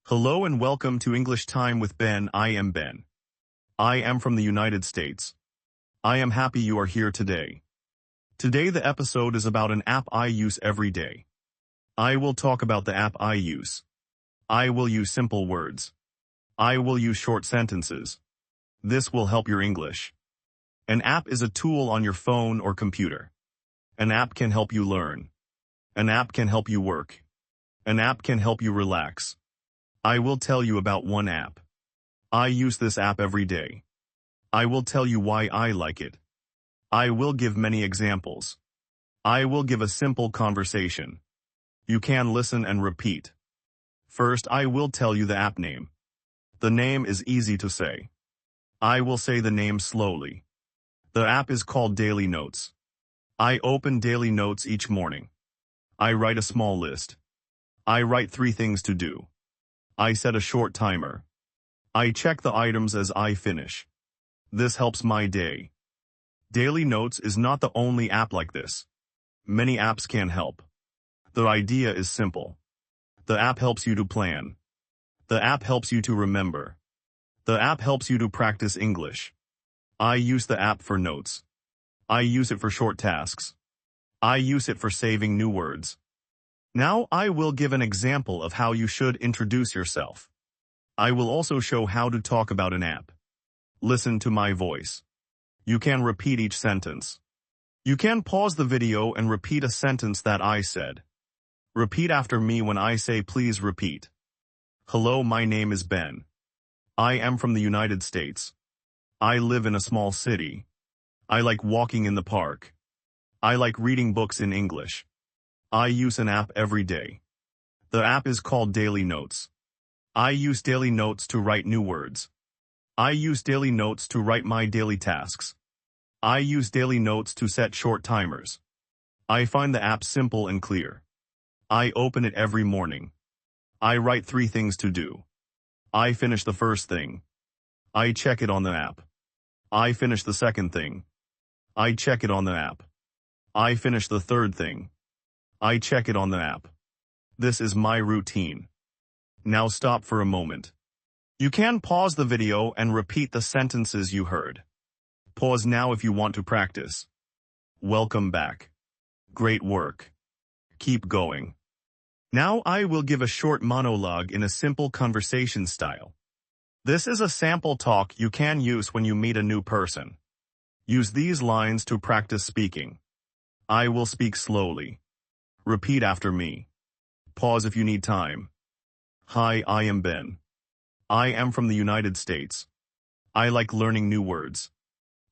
Hello and welcome to English Time with Ben. I am Ben. I am from the United States. I am happy you are here today. Today the episode is about an app I use every day. I will talk about the app I use. I will use simple words. I will use short sentences. This will help your English. An app is a tool on your phone or computer. An app can help you learn. An app can help you work. An app can help you relax. I will tell you about one app. I use this app every day. I will tell you why I like it. I will give many examples. I will give a simple conversation. You can listen and repeat. First, I will tell you the app name. The name is easy to say. I will say the name slowly. The app is called Daily Notes. I open Daily Notes each morning. I write a small list. I write 3 things to do. I set a short timer. I check the items as I finish. This helps my day. Daily Notes is not the only app like this. Many apps can help. The idea is simple. The app helps you to plan. The app helps you to remember. The app helps you to practice English. I use the app for notes. I use it for short tasks. I use it for saving new words. Now I will give an example of how you should introduce yourself. I will also show how to talk about an app. Listen to my voice. You can repeat each sentence. You can pause the video and repeat a sentence that I said. Repeat after me when I say please repeat. Hello, my name is Ben. I am from the United States. I live in a small city. I like walking in the park. I like reading books in English. I use an app every day. The app is called Daily Notes. I use Daily Notes to write new words. I use Daily Notes to write my daily tasks. I use Daily Notes to set short timers. I find the app simple and clear. I open it every morning. I write 3 things to do. I finish the first thing. I check it on the app. I finish the second thing. I check it on the app. I finish the third thing. I check it on the app. This is my routine. Now stop for a moment. You can pause the video and repeat the sentences you heard. Pause now if you want to practice. Welcome back. Great work. Keep going. Now I will give a short monologue in a simple conversation style. This is a sample talk you can use when you meet a new person. Use these lines to practice speaking. I will speak slowly. Repeat after me. Pause if you need time. Hi, I am Ben. I am from the United States. I like learning new words.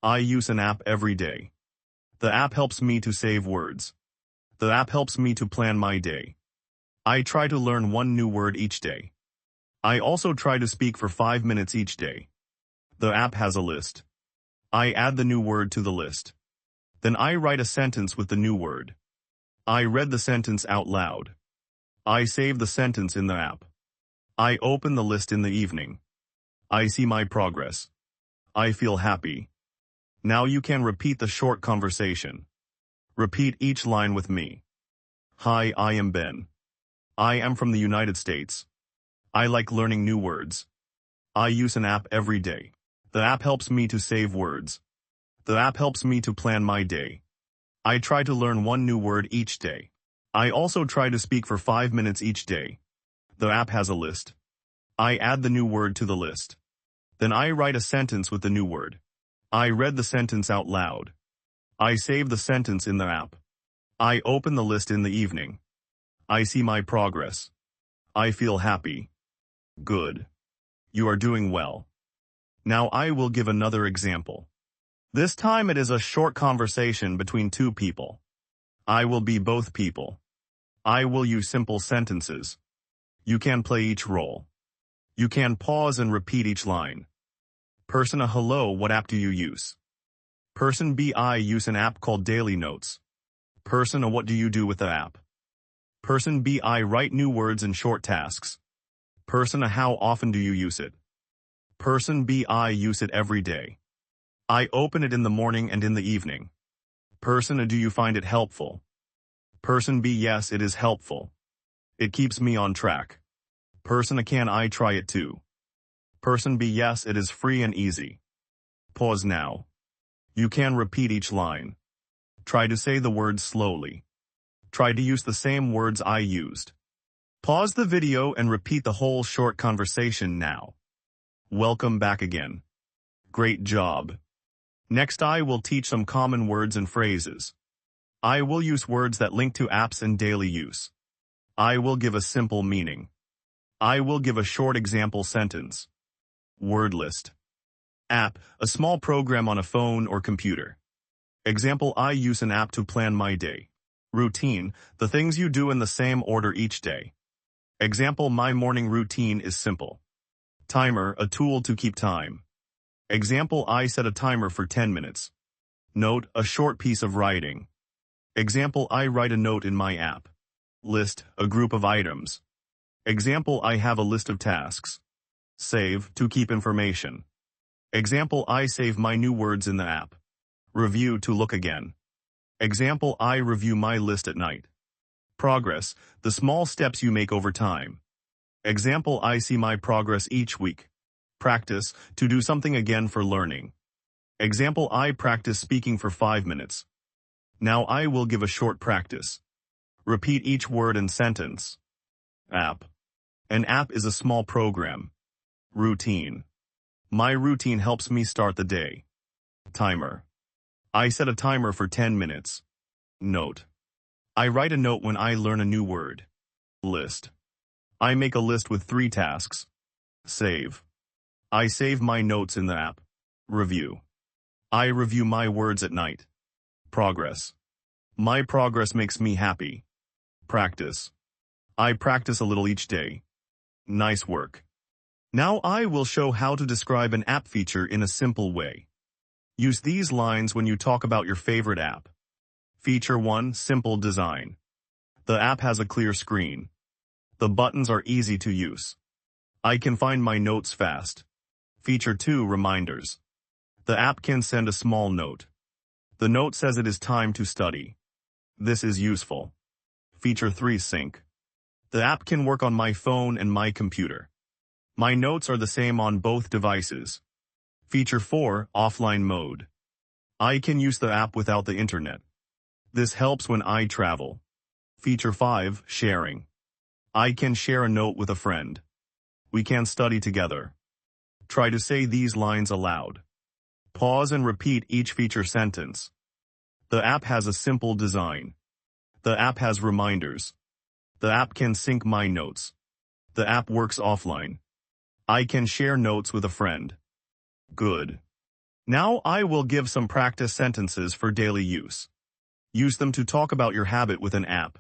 I use an app every day. The app helps me to save words. The app helps me to plan my day. I try to learn 1 new word each day. I also try to speak for 5 minutes each day. The app has a list. I add the new word to the list. Then I write a sentence with the new word. I read the sentence out loud. I save the sentence in the app. I open the list in the evening. I see my progress. I feel happy. Now you can repeat the short conversation. Repeat each line with me. Hi, I am Ben. I am from the United States. I like learning new words. I use an app every day. The app helps me to save words. The app helps me to plan my day. I try to learn 1 new word each day. I also try to speak for 5 minutes each day. The app has a list. I add the new word to the list. Then I write a sentence with the new word. I read the sentence out loud. I save the sentence in the app. I open the list in the evening. I see my progress. I feel happy. Good. You are doing well. Now I will give another example. This time it is a short conversation between 2 people. I will be both people. I will use simple sentences. You can play each role. You can pause and repeat each line. Person A: Hello, what app do you use? Person B: I use an app called Daily Notes. Person A: What do you do with the app? Person B: I write new words and short tasks. Person A: How often do you use it? Person B: I use it every day. I open it in the morning and in the evening. Person A: Do you find it helpful? Person B: Yes, it is helpful. It keeps me on track. Person A, can I try it too? Person B, yes, it is free and easy. Pause now. You can repeat each line. Try to say the words slowly. Try to use the same words I used. Pause the video and repeat the whole short conversation now. Welcome back again. Great job. Next, I will teach some common words and phrases. I will use words that link to apps in daily use. I will give a simple meaning. I will give a short example sentence. Word list. App, a small program on a phone or computer. Example, I use an app to plan my day. Routine, the things you do in the same order each day. Example, my morning routine is simple. Timer, a tool to keep time. Example, I set a timer for 10 minutes. Note, a short piece of writing. Example, I write a note in my app. List, a group of items. Example, I have a list of tasks. Save, to keep information. Example, I save my new words in the app. Review, to look again. Example, I review my list at night. Progress, the small steps you make over time. Example, I see my progress each week. Practice, to do something again for learning. Example, I practice speaking for 5 minutes. Now I will give a short practice. Repeat each word and sentence. App. An app is a small program. Routine. My routine helps me start the day. Timer. I set a timer for 10 minutes. Note. I write a note when I learn a new word. List. I make a list with 3 tasks. Save. I save my notes in the app. Review. I review my words at night. Progress. My progress makes me happy. Practice. I practice a little each day. Nice work. Now I will show how to describe an app feature in a simple way. Use these lines when you talk about your favorite app. Feature 1, simple design. The app has a clear screen. The buttons are easy to use. I can find my notes fast. Feature 2, reminders. The app can send a small note. The note says it is time to study. This is useful. Feature 3, sync. The app can work on my phone and my computer. My notes are the same on both devices. Feature 4, offline mode. I can use the app without the internet. This helps when I travel. Feature 5, sharing. I can share a note with a friend. We can study together. Try to say these lines aloud. Pause and repeat each feature sentence. The app has a simple design. The app has reminders. The app can sync my notes. The app works offline. I can share notes with a friend. Good. Now I will give some practice sentences for daily use. Use them to talk about your habit with an app.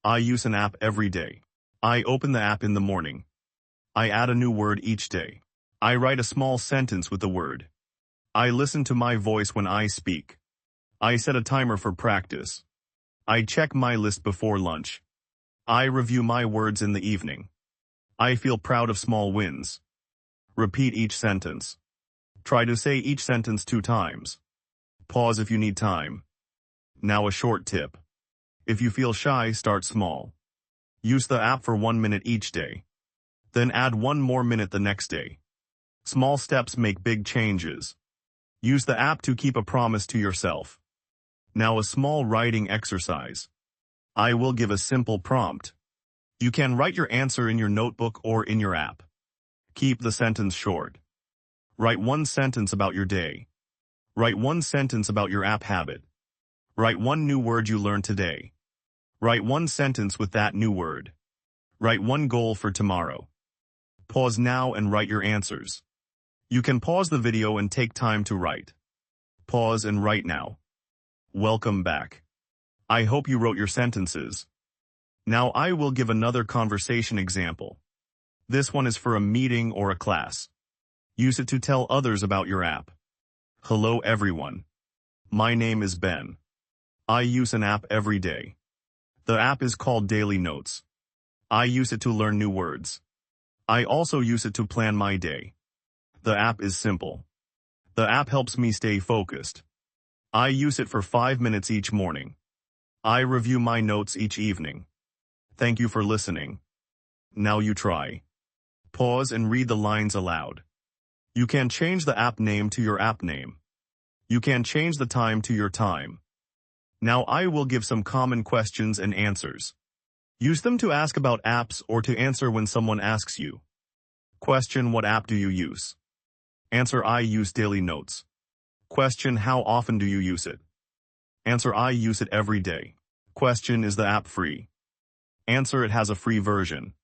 I use an app every day. I open the app in the morning. I add a new word each day. I write a small sentence with the word. I listen to my voice when I speak. I set a timer for practice. I check my list before lunch. I review my words in the evening. I feel proud of small wins. Repeat each sentence. Try to say each sentence 2 times. Pause if you need time. Now a short tip. If you feel shy, start small. Use the app for 1 minute each day. Then add 1 more minute the next day. Small steps make big changes. Use the app to keep a promise to yourself. Now a small writing exercise. I will give a simple prompt. You can write your answer in your notebook or in your app. Keep the sentence short. Write 1 sentence about your day. Write 1 sentence about your app habit. Write 1 new word you learned today. Write 1 sentence with that new word. Write 1 goal for tomorrow. Pause now and write your answers. You can pause the video and take time to write. Pause and write now. Welcome back. I hope you wrote your sentences. Now I will give another conversation example. This one is for a meeting or a class. Use it to tell others about your app. Hello everyone. My name is Ben. I use an app every day. The app is called Daily Notes. I use it to learn new words. I also use it to plan my day. The app is simple. The app helps me stay focused. I use it for 5 minutes each morning. I review my notes each evening. Thank you for listening. Now you try. Pause and read the lines aloud. You can change the app name to your app name. You can change the time to your time. Now I will give some common questions and answers. Use them to ask about apps or to answer when someone asks you. Question: what app do you use? Answer: I use Daily Notes. Question: how often do you use it? Answer: I use it every day. Question: is the app free? Answer: it has a free version.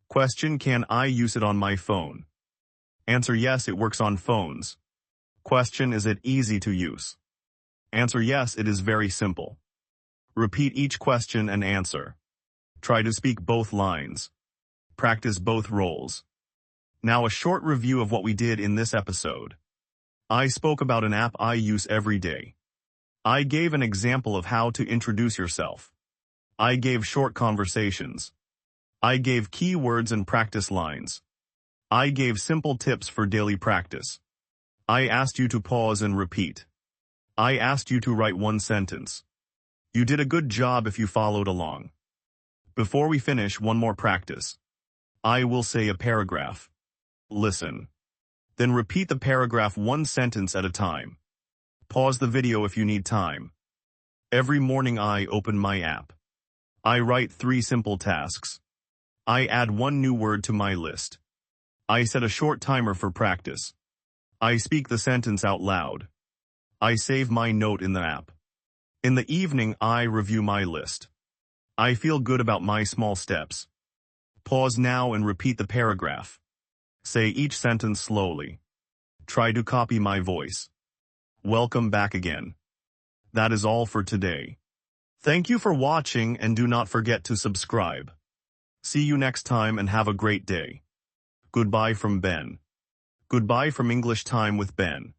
Question: can I use it on my phone? Answer: yes, it works on phones. Question: is it easy to use? Answer: yes, it is very simple. Repeat each question and answer. Try to speak both lines. Practice both roles. Now a short review of what we did in this episode. I spoke about an app I use every day. I gave an example of how to introduce yourself. I gave short conversations. I gave keywords and practice lines. I gave simple tips for daily practice. I asked you to pause and repeat. I asked you to write one sentence. You did a good job if you followed along. Before we finish, one more practice. I will say a paragraph. Listen. Then repeat the paragraph one sentence at a time. Pause the video if you need time. Every morning I open my app. I write 3 simple tasks. I add 1 new word to my list. I set a short timer for practice. I speak the sentence out loud. I save my note in the app. In the evening I review my list. I feel good about my small steps. Pause now and repeat the paragraph. Say each sentence slowly. Try to copy my voice. Welcome back again. That is all for today. Thank you for watching and do not forget to subscribe. See you next time and have a great day. Goodbye from Ben. Goodbye from English Time with Ben.